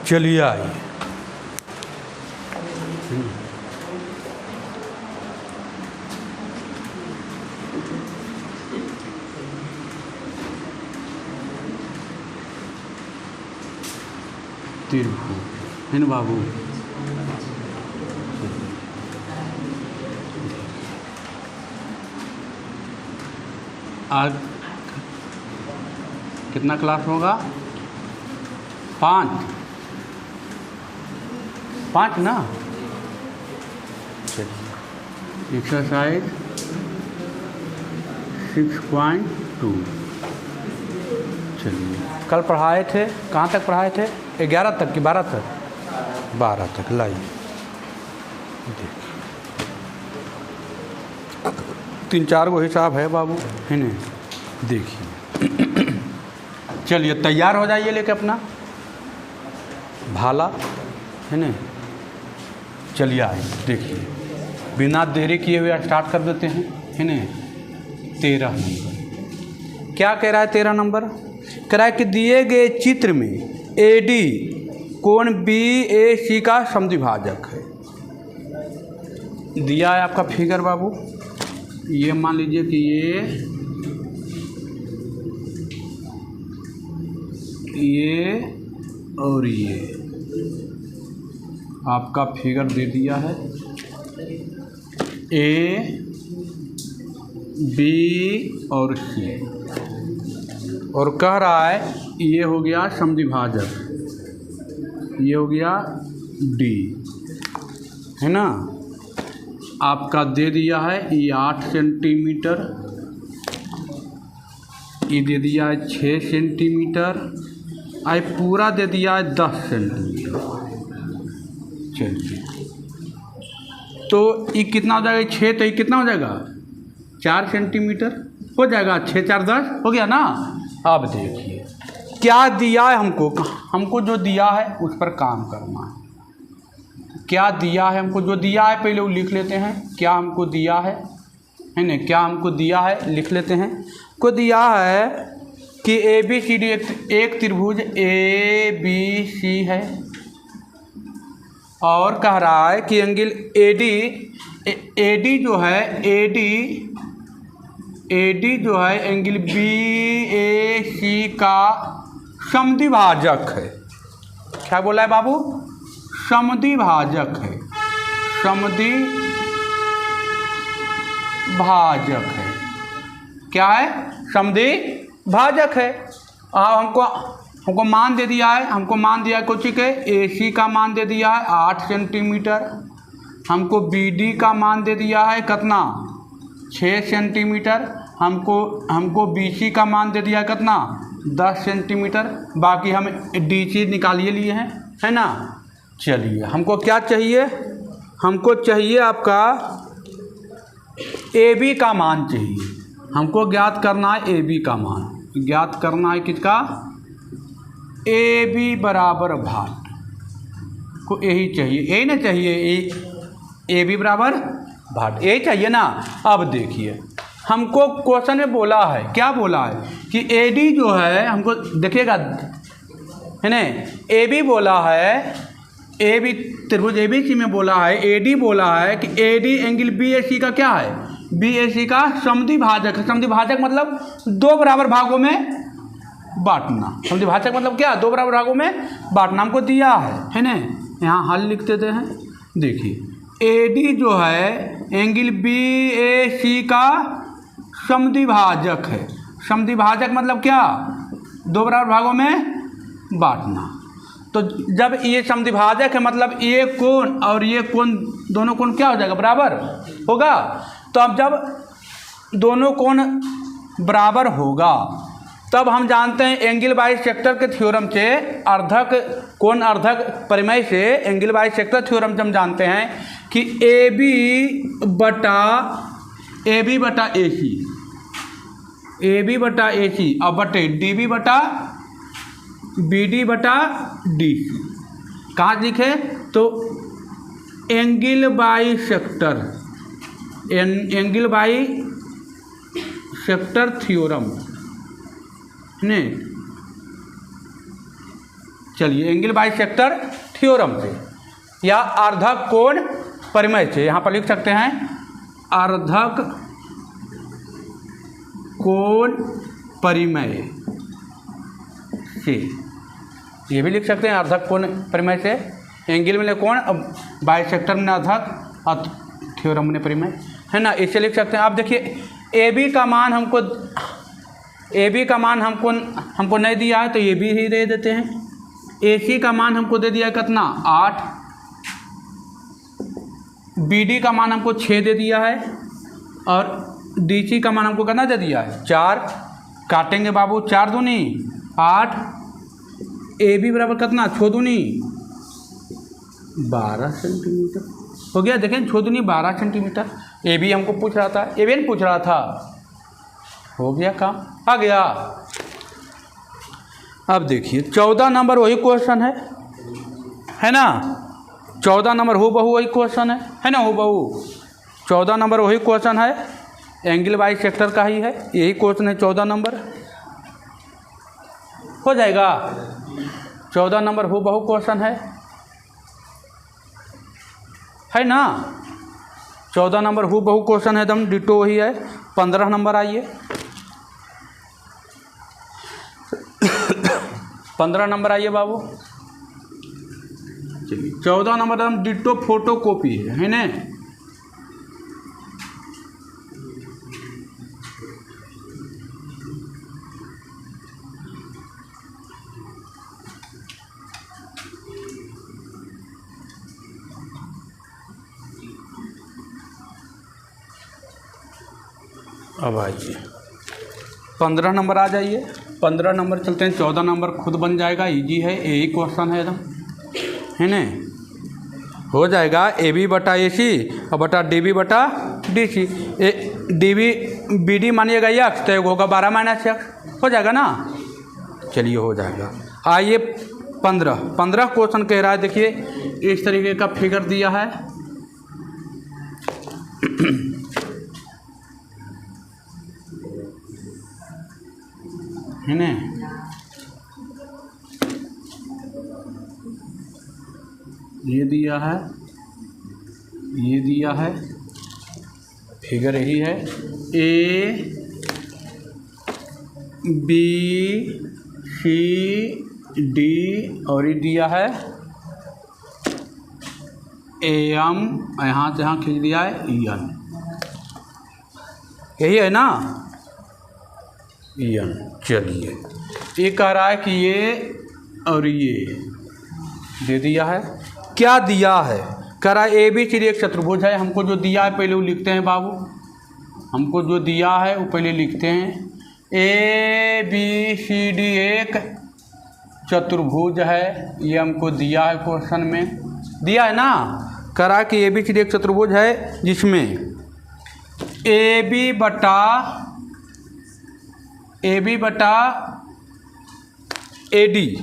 चलिए आइए। त्रिभुज है ना बाबू। आज कितना क्लास होगा? 5 ना। चलिए एक्सरसाइज 6.2। चलिए कल पढ़ाए थे, कहाँ तक पढ़ाए थे? 11 तक कि 12 तक? 12 तक। लाइए देखिए 3-4 गो हिसाब है बाबू, है ना। देखिए चलिए तैयार हो जाइए लेके अपना भाला, है ना। चलिए आइए देखिए, बिना देरी किए हुए स्टार्ट कर देते हैं, है ना। 13 नंबर क्या कह रहा है? 13 नंबर कह रहा है कि दिए गए चित्र में AD कोण BAC का समद्विभाजक है। दिया है आपका फिगर बाबू। ये मान लीजिए कि ये और ये आपका फिगर दे दिया है। A B और C, और कह रहा है ये हो गया समद्विभाजक, ये हो गया D, है ना। आपका दे दिया है ये 8 सेंटीमीटर, ये दे दिया है 6 सेंटीमीटर, आई पूरा दे दिया है 10 सेंटीमीटर। चलिए तो ये कितना हो जाएगा? 6 तो ये कितना हो जाएगा? 4 सेंटीमीटर हो जाएगा। 6 4 10 हो गया ना। अब देखिए क्या दिया है हमको जो दिया है उस पर काम करना है। क्या दिया है हमको? जो दिया है पहले वो लिख लेते हैं। क्या हमको दिया है ना? क्या हमको दिया है लिख लेते हैं। को दिया है कि ABCD एक त्रिभुज ABC है, और कह रहा है कि एंगल AD जो है AD जो है एंगल BAC का समद्विभाजक है। क्या बोला है बाबू? समद्विभाजक है, समद्विभाजक है। क्या है? समद्विभाजक है। हमको मान दे दिया है, हमको मान दिया है कोची के AC का मान दे दिया है 8 सेंटीमीटर, हमको BD का मान दे दिया है कितना? 6 सेंटीमीटर, हमको BC का मान दे दिया है कितना? 10 सेंटीमीटर। बाकी हम DC निकालिए लिए हैं, है ना। चलिए हमको क्या चाहिए? हमको चाहिए आपका AB का मान चाहिए। हमको ज्ञात करना है AB का मान। ज्ञात करना है किसका? AB बराबर भाट को यही चाहिए, यही ना चाहिए। AB बराबर भाट यही चाहिए ना। अब देखिए हमको क्वेश्चन में बोला है, क्या बोला है कि AD जो है, हमको देखिएगा है ना, AB बोला है, AB त्रिभुज ABC में बोला है, AD बोला है कि AD एंगल BAC का क्या है? BAC का समद्विभाजक है। समद्विभाजक मतलब 2 बराबर भागों में बांटना। समद्विभाजक मतलब क्या? 2 बराबर भागों में बांटना हमको दिया है ना। यहाँ हल लिख देते हैं। देखिए AD जो है एंगल BAC का समद्विभाजक है। समद्विभाजक मतलब क्या? 2 बराबर भागों में बांटना। तो जब ये समद्विभाजक है मतलब ये कोण और ये कोण, दोनों कोण क्या हो जाएगा? बराबर होगा। तो अब जब दोनों कोण बराबर होगा तब हम जानते हैं एंगल बाइसेक्टर के थ्योरम से, अर्धक कोण अर्धक प्रमेय से, एंगल बाइसेक्टर थ्योरम से हम जानते हैं कि AB बटा AC और बटे DB बटा BD बटा DC। कहाँ लिखे? तो एंगल बाइसेक्टर थ्योरम ने चलिए एंगल बाइसेक्टर थ्योरम से या अर्धक कोण परिमेय से, यहाँ पर लिख सकते हैं अर्धक कोण परिमेय से, ये भी लिख सकते हैं अर्धक कोण परिमेय से। एंगल में कोण, अब बाइसेक्टर में अर्धक और थ्योरम में परिमेय, है ना, इसे लिख सकते हैं। आप देखिए ए बी का मान हमको नहीं दिया है तो ये भी ही दे देते हैं। ए सी का मान हमको दे दिया है कितना 8, बी डी का मान हमको 6 दे दिया है और डी सी का मान हमको कितना दे दिया है 4। काटेंगे बाबू, 4 दूनी 8, ए बी बराबर कितना 6 दूनी 12 सेंटीमीटर हो गया। देखें 6 दूनी 12 सेंटीमीटर। ए बी हमको पूछ रहा था, ए बी नहीं पूछ रहा था, हो गया काम, आ गया। अब देखिए 14 नंबर वही क्वेश्चन है ना, 14 नंबर हो बहू वही क्वेश्चन है ना, हो बहू 14 नंबर वही क्वेश्चन है, एंगल बाइसेक्टर का ही है, यही क्वेश्चन है 14 नंबर, हो जाएगा। 14 नंबर हो बहू क्वेश्चन है ना, 14 नंबर हो बहू क्वेश्चन है, एकदम डिटो वही है। 15 नंबर आइए, 15 नंबर आइए बाबू। चलिए 14 नंबर हम डिटो फोटो कॉपी है ना। अब आइए 15 नंबर आ जाइए, 15 नंबर चलते हैं, 14 नंबर खुद बन जाएगा, इजी है, यही क्वेश्चन है एकदम, है ना, हो जाएगा। ए बी बटा ए सी और बटा डी बी बटा D C, D B B D मानिएगा यक्स तो होगा 12 माइनस यक्स, हो जाएगा ना। चलिए हो जाएगा। आइए 15 क्वेश्चन कह रहा है, देखिए इस तरीके का फिगर दिया है, है ना, ये दिया है, ये दिया है, फिगर यही है, ए बी सी डी और ये दिया है ए एम, यहाँ से यहाँ खींच दिया है ई एन, यही है ना ई एन। चलिए ये कह रहा है कि ये और ये दे दिया है, क्या दिया है, कह रहा है ए बी सी डी एक चतुर्भुज है। हमको जो दिया है पहले वो लिखते हैं बाबू, हमको जो दिया है वो पहले लिखते हैं। ए बी सी डी एक चतुर्भुज है, ये हमको दिया है क्वेश्चन में, दिया है ना। कह रहा है कि ए बी सी डी एक चतुर्भुज है जिसमें ए बी बटा ए डी,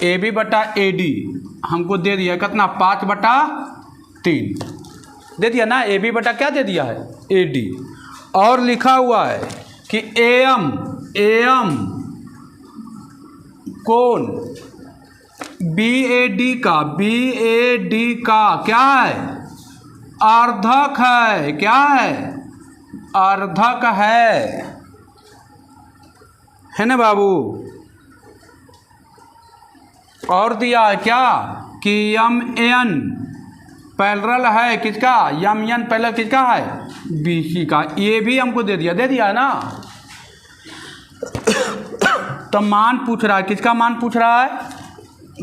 ए बी बटा ए डी हमको दे दिया कितना 5/3 दे दिया ना, ए बी बटा क्या दे दिया है ए डी, और लिखा हुआ है कि ए एम कोण बी ए डी का क्या है अर्धक है, क्या है अर्धक है ना बाबू। और दिया है क्या कि यम एन पैरेलल है किसका, यम एन पैरेलल किसका है बी सी का, ये भी हमको दे दिया है ना। तो मान पूछ रहा है, किसका मान पूछ रहा है,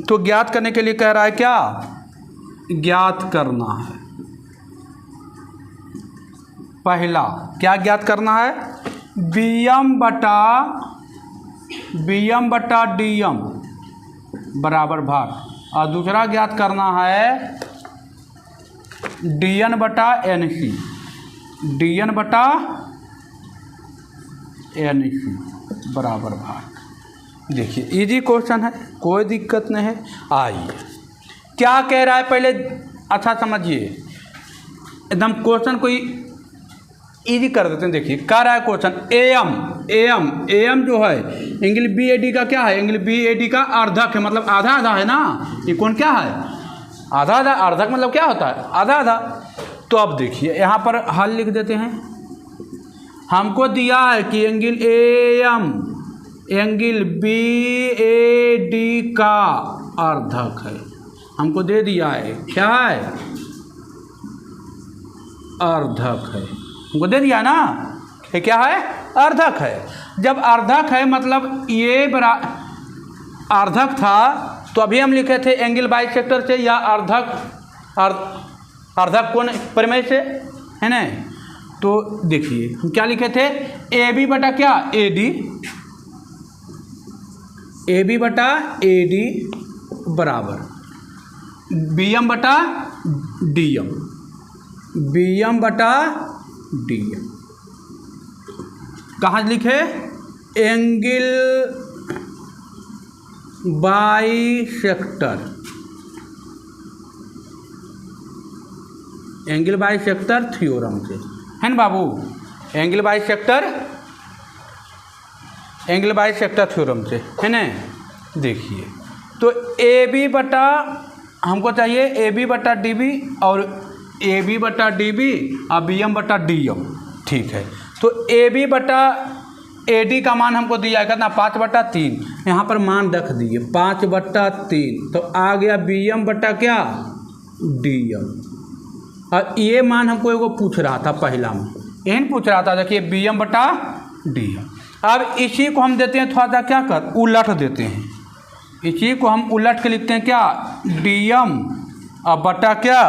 तो ज्ञात करने के लिए कह रहा है क्या, ज्ञात करना है। पहला क्या ज्ञात करना है, बी एम बटा डी एम बराबर भाग, और दूसरा ज्ञात करना है डी एन बटा एन सी, डी एन बटा एन सी बराबर भाग। देखिए इजी क्वेश्चन है, कोई दिक्कत नहीं है। आइए क्या कह रहा है पहले अच्छा समझिए, एकदम क्वेश्चन कोई इजी कर देते हैं। देखिए कह रहा है क्वेश्चन एम, एम जो है एंगल बी ए डी का क्या है, एंगल बी ए डी का अर्धक है, मतलब आधा आधा है ना, ये कोण क्या है, आधा आधा, अर्धक मतलब क्या होता है, आधा आधा। तो अब देखिए यहाँ पर हल लिख देते हैं, हमको दिया है कि angle A M angle B A D का अर्धक है, हमको दे दिया है, क्या है, अर्धक है, हमको दे दिया ना, ये क्या है, अर्धक है। जब अर्धक है मतलब ये अर्धक था तो अभी हम लिखे थे एंगल बाइसेक्टर से या अर्धक कोण प्रमेय से, है ना। तो देखिए हम क्या लिखे थे, ए बी बटा क्या, ए डी, ए बी बटा ए डी बराबर बी एम बटा डी एम, बी एम बटा डी एम। कहाँ लिखे, angle bisector, angle bisector theorem से, है ना बाबू, एंगल बाइसेक्टर थ्योरम से, है ना। देखिए तो ए बी बटा हमको चाहिए ए बी बटा डी बी और ए बी बटा डी बी और बी एम बटा डी एम, ठीक है। तो ए बी बटा ए डी का मान हमको दिया है कितना, 5/3, यहाँ पर मान रख दिए 5/3, तो आ गया बी एम बटा क्या, डी एम। और ये मान हमको एगो पूछ रहा था पहला में, यही पूछ रहा था, देखिए बी एम बटा डी एम। अब इसी को हम देते हैं थोड़ा सा क्या कर, उलट देते हैं, इसी को हम उलट के लिखते हैं क्या, डी एम और बटा क्या,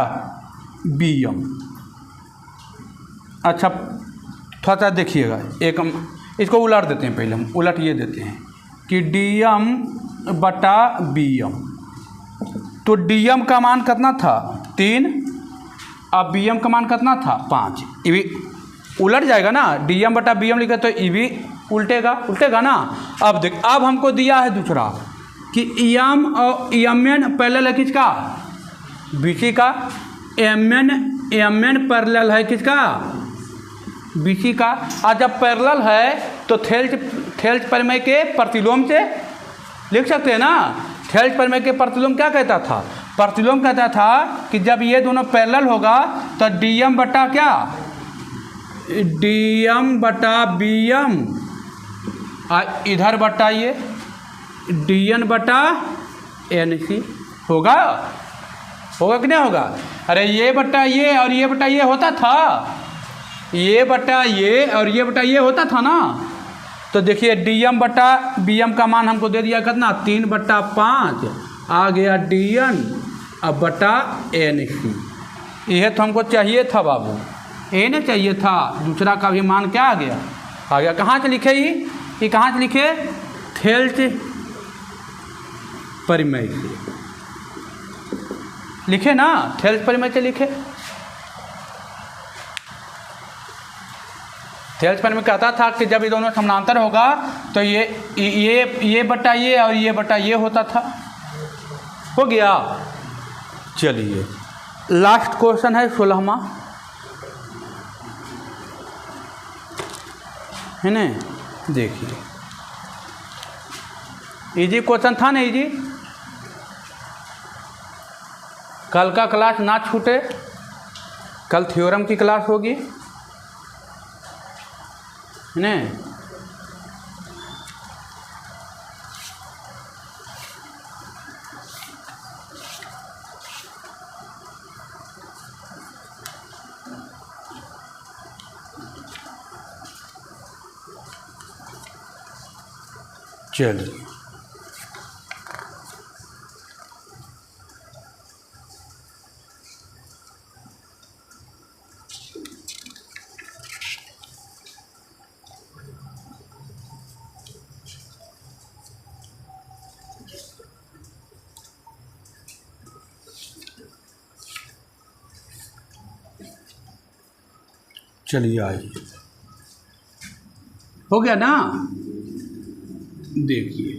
बी एम। अच्छा थोड़ा सा देखिएगा, एक हम इसको उलट देते हैं, पहले हम उलट ये देते हैं कि डी एम बटा बी एम। तो डी एम का मान कितना था, 3, अब बी एम का मान कितना था, 5। ये भी उलट जाएगा ना, डी एम बटा बी एम लिखा तो ये भी उल्टेगा ना। अब देख, अब हमको दिया है दूसरा कि एम और एम एन पैरेलल है किसका, बी सी का, एम एन पैरेलल है किसका, बी सी का। और जब पैरेलल है तो थेल्स प्रमेय के प्रतिलोम से लिख सकते हैं ना। थेल्स प्रमेय के प्रतिलोम क्या कहता था, प्रतिलोम कहता था कि जब ये दोनों पैरेलल होगा तो डी एम बटा क्या, डी एम बटा बी एम, और इधर बटा ये डी एन बटा एन सी होगा कि नहीं होगा। अरे ये बटा ये और ये बटा ये होता था, ये बटा ये और ये बटा ये होता था ना। तो देखिए डी एम बटा बी एम का मान हमको दे दिया कितना, 3/5 आ गया डी एन अब बटा एन सी। यह तो हमको चाहिए था बाबू, ये नहीं चाहिए था, दूसरा का भी मान क्या आ गया, कहाँ से लिखे, ये कहाँ से लिखे, थेल्स प्रमेय से लिखे ना, थेल्स प्रमेय से लिखे। थेल्स प्रमेय कहता था कि जब ये दोनों समानांतर होगा तो ये बटा ये और ये बटा ये होता था। हो गया। चलिए लास्ट क्वेश्चन है 16वां, है ना। देखिए इजी क्वेश्चन था ना, इजी। कल का क्लास ना छूटे, कल थ्योरम की क्लास होगी, है ना। चलिए चलिए आइए, हो गया ना। देखिए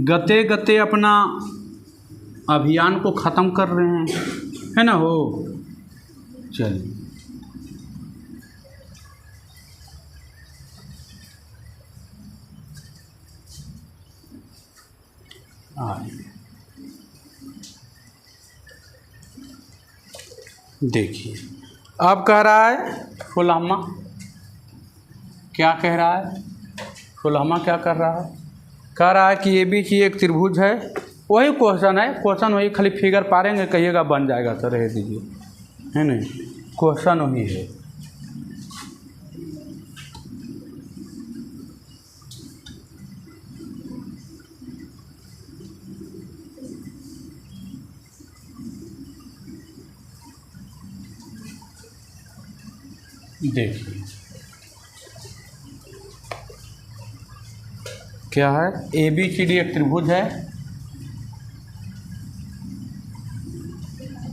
गते गते अपना अभियान को ख़त्म कर रहे हैं, है ना। हो चलिए देखिए अब कह रहा है फुलहमा, क्या कह रहा है फुलहमा, क्या कर रहा है, कह रहा है कि ABC एक त्रिभुज है। वही क्वेश्चन है, क्वेश्चन वही, खाली फिगर पारेंगे कहिएगा बन जाएगा तो रह दीजिए, है नहीं, क्वेश्चन वही है। देखिए क्या है, ABCD एक त्रिभुज है,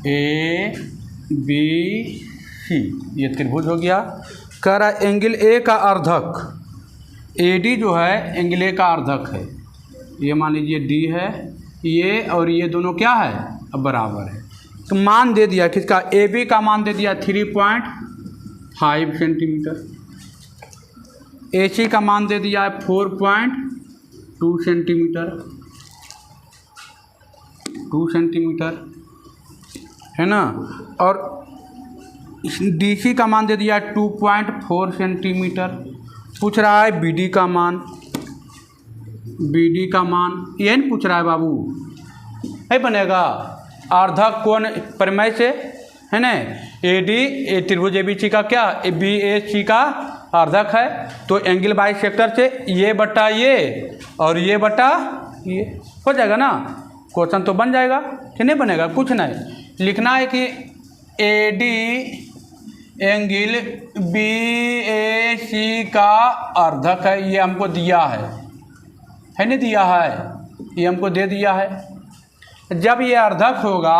ABC ये त्रिभुज हो गया। कह रहा है एंगल A का अर्धक, AD जो है एंगल A का अर्धक है, ये मान लीजिए D है, ये और ये दोनों क्या है, अब बराबर है। तो मान दे दिया किसका, AB का मान दे दिया 3.5 सेंटीमीटर, AC का मान दे दिया है 4.2 सेंटीमीटर, 2 सेंटीमीटर है ना, और DC का मान दे दिया है 2.4 सेंटीमीटर। पूछ रहा है BD का मान, BD का मान ये नहीं पूछ रहा है बाबू, नहीं बनेगा अर्धक कोण प्रमेय से, है ना। AD त्रिभुज ABC का क्या, BAC का अर्धक है, तो एंगल बाइसेक्टर से ये बटा ये और ये बटा ये हो जाएगा ना, क्वेश्चन तो बन जाएगा कि नहीं बनेगा, कुछ नहीं लिखना है कि AD एंगल BAC का अर्धक है, ये हमको दिया है नहीं दिया है, ये हमको दे दिया है। जब ये अर्धक होगा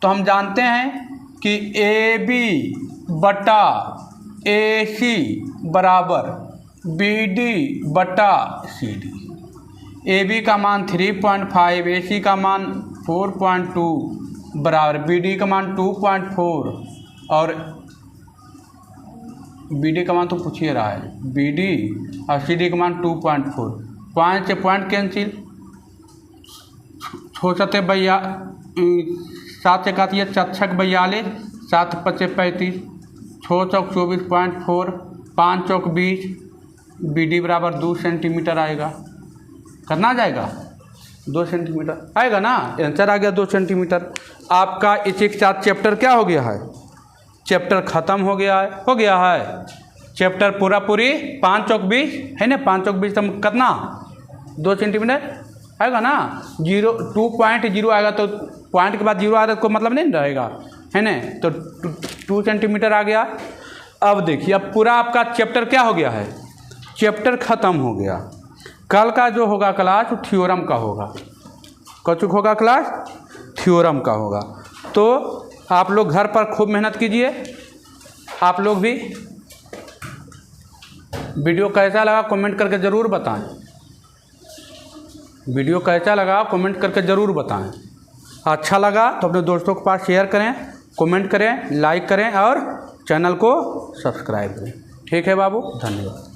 तो हम जानते हैं कि AB बटा AC बराबर BD बटा CD। AB का मान 3.5, AC का मान 4.2 बराबर BD का मान 2.4 और BD का मान तो पूछ ही रहा है, BD और CD का मान 2.4, पॉइंट से पॉइंट कैंसिल, 6 भैया 7 से काटिए 4 6 42, 7 5 35, 6 चौक 24.4, 5 चौक 20, BD बराबर 2 सेंटीमीटर आएगा, करना आ जाएगा 2 सेंटीमीटर आएगा ना, आंसर आ गया 2 सेंटीमीटर। आपका इसी के साथ चैप्टर क्या हो गया है, चैप्टर ख़त्म हो गया है, चैप्टर पूरा पूरी 5 चौक 20 है ना, 5 चौक 20 तक कितना 2 सेंटीमीटर आएगा ना, 2.0 आएगा तो पॉइंट के बाद 0 आएगा तो मतलब नहीं रहेगा, है ना, तो 2 सेंटीमीटर आ गया। अब देखिए अब पूरा आपका चैप्टर क्या हो गया है, चैप्टर ख़त्म हो गया। कल का जो होगा क्लास वो थ्योरम का होगा, कौन होगा क्लास, थ्योरम का होगा। तो आप लोग घर पर खूब मेहनत कीजिए, आप लोग भी। वीडियो कैसा लगा कमेंट करके ज़रूर बताएं, वीडियो कैसा लगा कमेंट करके ज़रूर बताएं। अच्छा लगा तो अपने दोस्तों के पास शेयर करें, कमेंट करें, लाइक करें और चैनल को सब्सक्राइब करें। ठीक है बाबू, धन्यवाद।